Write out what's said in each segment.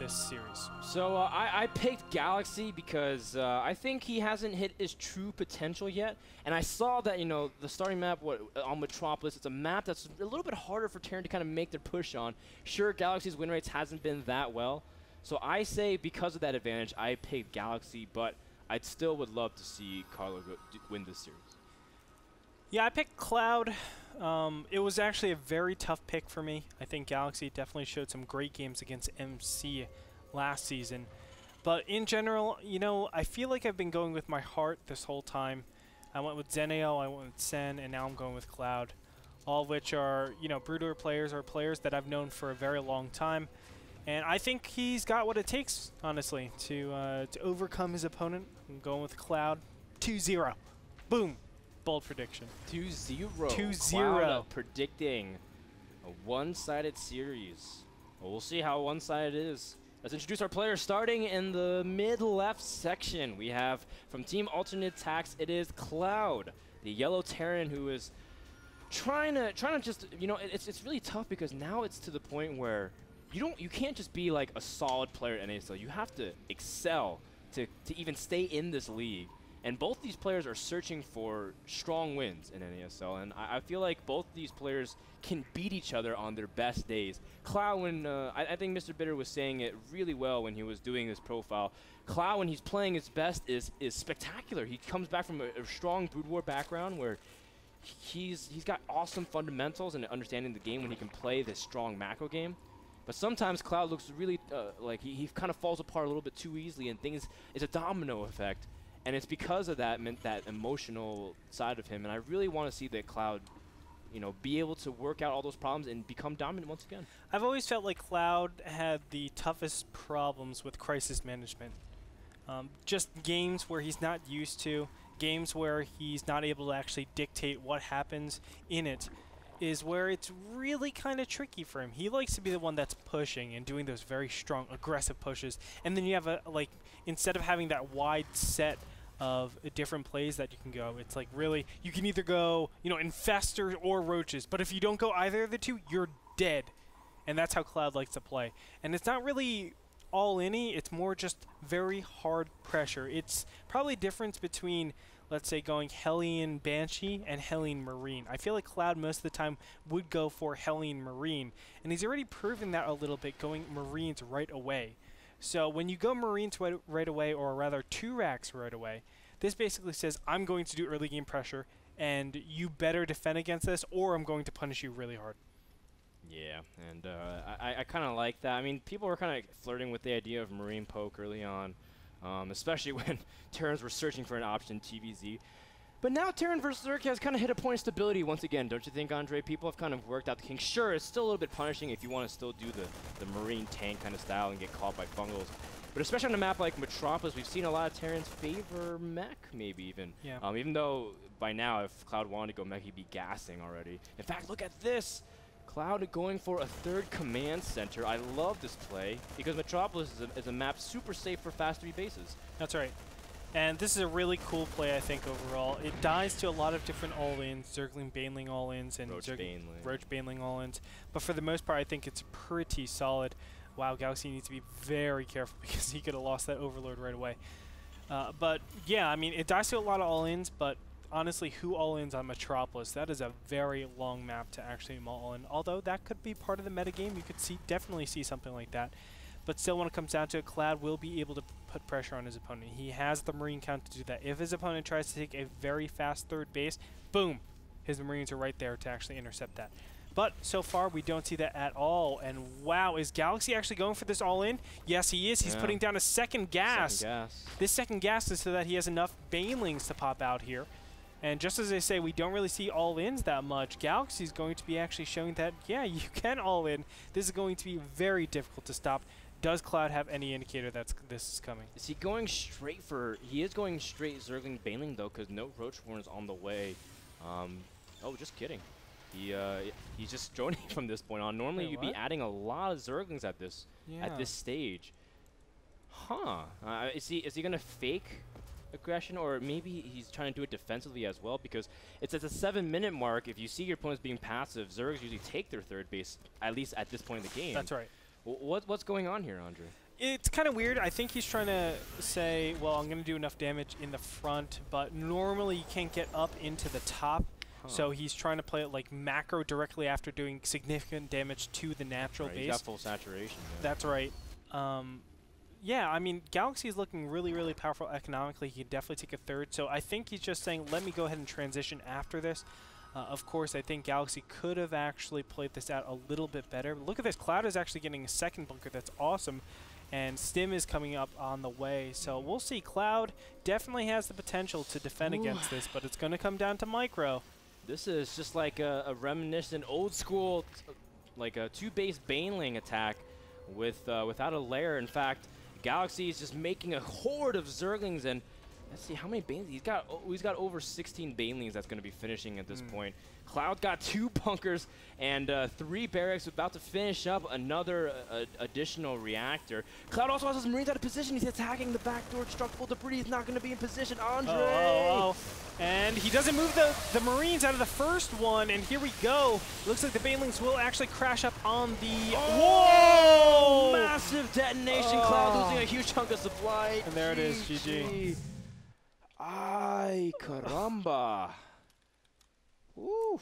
this series? So I picked Galaxy because I think he hasn't hit his true potential yet. And I saw that, you know, the starting map on Metropolis, it's a map that's a little bit harder for Terran to kind of make their push on. Sure, Galaxy's win rates hasn't been that well. So I say because of that advantage, I picked Galaxy, but I still would love to see Carlo win this series. Yeah, I picked Cloud. It was actually a very tough pick for me. I think Galaxy definitely showed some great games against MC last season. But in general, you know, I feel like I've been going with my heart this whole time. I went with Zeneo, I went with Sen, and now I'm going with Cloud. All of which are, you know, Broodlord players or players that I've known for a very long time. And I think he's got what it takes, honestly, to overcome his opponent. I'm going with Cloud. 2-0. Boom. Bold prediction. 2-0. 2-0. Cloud predicting a one-sided series. Well, we'll see how one-sided it is. Let's introduce our players. Starting in the mid-left section, we have from Team Alternate Attacks, it is Cloud, the yellow Terran who is trying to just, you know, it's really tough because now it's to the point where you can't just be like a solid player at NASL. You have to excel to even stay in this league. And both these players are searching for strong wins in NASL, and I feel like both these players can beat each other on their best days. Cloud, when I think Mr. Bitter was saying it really well when he was doing his profile. Cloud, when he's playing his best, is spectacular. He comes back from a strong Brood War background where he's got awesome fundamentals and understanding the game when he can play this strong macro game. But sometimes Cloud looks really like he kind of falls apart a little bit too easily, and things is a domino effect. And it's because of that emotional side of him. And I really want to see that Cloud, you know, be able to work out all those problems and become dominant once again. I've always felt like Cloud had the toughest problems with crisis management. Just games where he's not used to, games where he's not able to actually dictate what happens in it, is where it's really kind of tricky for him. He likes to be the one that's pushing and doing those very strong, aggressive pushes. And then you have instead of having that wide set of different plays that you can go, it's like really, you can either go, you know, Infestors or Roaches, but if you don't go either of the two, you're dead. And that's how Cloud likes to play. And it's not really all-in-y, it's more just very hard pressure. It's probably a difference between, let's say, going Hellion Banshee and Hellion Marine. I feel like Cloud most of the time would go for Hellion Marine, and he's already proven that a little bit going Marines right away. So when you go Marines right away, or rather 2 racks right away, this basically says, I'm going to do early game pressure, and you better defend against this, or I'm going to punish you really hard. Yeah, and I kind of like that. I mean, people were kind of flirting with the idea of Marine Poke early on, especially when Terrans were searching for an option TVZ. But now Terran versus Zerg has kind of hit a point of stability once again, don't you think, Andre? People have kind of worked out the kinks. Sure, it's still a little bit punishing if you want to still do the Marine tank kind of style and get caught by fungals. But especially on a map like Metropolis, we've seen a lot of Terrans favor mech, maybe even. Yeah. Even though by now, if Cloud wanted to go mech, he'd be gassing already. In fact, look at this. Cloud going for a 3rd command center. I love this play because Metropolis is a map super safe for fast 3 bases. That's right. And this is a really cool play, I think, overall. It dies to a lot of different all-ins, Zergling, Baneling all-ins, and Roach Baneling all-ins. But for the most part, I think it's pretty solid. Wow, Galaxy needs to be very careful because he could have lost that Overlord right away. But yeah, I mean, it dies to a lot of all-ins, but honestly, who all-ins on Metropolis? That is a very long map to actually all-in. Although that could be part of the metagame, you could definitely see something like that. But still, when it comes down to it, Cloud will be able to put pressure on his opponent. He has the Marine count to do that. If his opponent tries to take a very fast 3rd base, boom, his Marines are right there to actually intercept that. But so far, we don't see that at all. And wow, is Galaxy actually going for this all-in? Yes, he is. He's putting down a second gas. This second gas is so that he has enough Banelings to pop out here. And just as I say, we don't really see all-ins that much. Galaxy's going to be actually showing that, yeah, you can all-in. This is going to be very difficult to stop. Does Cloud have any indicator that this is coming? Is he going straight for... He is going straight Zergling Baneling, though, because no Roachborn is on the way. Oh, just kidding. He's just joining from this point on. Normally, you'd be adding a lot of Zerglings at this stage. Huh. Is he going to fake aggression, or maybe he's trying to do it defensively as well? Because it's at the 7-minute mark. If you see your opponents being passive, Zergs usually take their 3rd base, at least at this point in the game. That's right. What's going on here, Andre? It's kind of weird. I think he's trying to say, well, I'm going to do enough damage in the front, but normally you can't get up into the top. So he's trying to play it like macro directly after doing significant damage to the natural base. He's got full saturation. That's right. Yeah, I mean, Galaxy is looking really, really powerful economically. He can definitely take a third. So I think he's just saying, let me go ahead and transition after this. Of course, I think Galaxy could have actually played this out a little bit better. Look at this. Cloud is actually getting a second bunker. That's awesome. And Stim is coming up on the way. So we'll see. Cloud definitely has the potential to defend against this, but it's going to come down to micro. This is just like a reminiscent old school, like a 2-base Baneling attack without a lair. In fact, Galaxy is just making a horde of Zerglings, and let's see how many Banelings he's got over 16 Banelings that's going to be finishing at this point. Cloud got 2 bunkers and 3 barracks, about to finish up another additional reactor. Cloud also has his Marines out of position. He's attacking the backdoor destructible debris. He's not going to be in position. Andre! And he doesn't move the Marines out of the first one, and here we go. Looks like the Banelings will actually crash up on the... Whoa! Massive detonation. Cloud losing a huge chunk of supply. And there it is, GG. Ay, caramba. Ooh.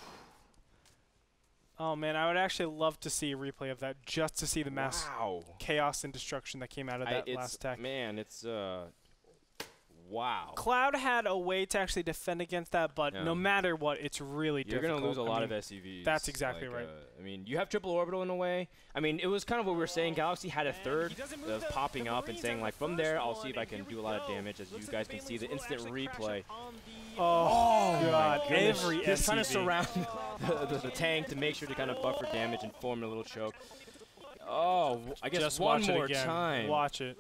Oh man, I would actually love to see a replay of that, just to see the mass chaos and destruction that came out of that last attack. Man, it's wow. Cloud had a way to actually defend against that, but no matter what, it's really difficult. You're going to lose a lot of SCVs. That's exactly right. I mean, you have triple orbital in a way. I mean, it was kind of what we were saying. Galaxy had a third of popping up and saying, like, from there, I'll see if I can do a lot of damage. As you guys can see, the instant replay. Oh God! Every He's trying to surround the tank to make sure to kind of buffer damage and form a little choke. Oh, I guess just one watch more it again. time. Watch it.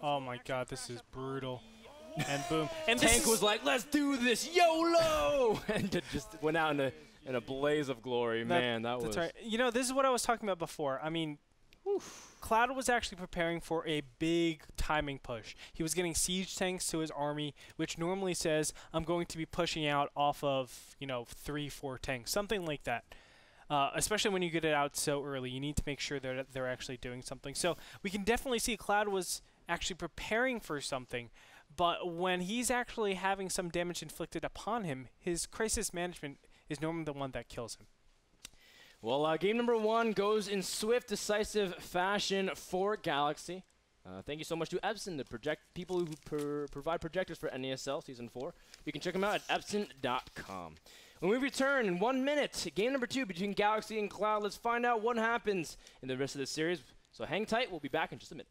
Oh my God, this is brutal. And boom. And Tank was like, "Let's do this, YOLO!" and it just went out in a blaze of glory. Man, that was. That's right. You know, this is what I was talking about before. I mean, Cloud was actually preparing for a big timing push. He was getting siege tanks to his army, which normally says, I'm going to be pushing out off of, 3-4 tanks, something like that. Especially when you get it out so early, you need to make sure that they're actually doing something. So we can definitely see Cloud was actually preparing for something, but when he's actually having some damage inflicted upon him, his crisis management is normally the one that kills him. Well, game number 1 goes in swift, decisive fashion for Galaxy. Thank you so much to Epson, the people who provide projectors for NASL Season 4. You can check them out at epson.com. When we return in 1 minute, game number 2 between Galaxy and Cloud, let's find out what happens in the rest of the series. So hang tight, we'll be back in just a minute.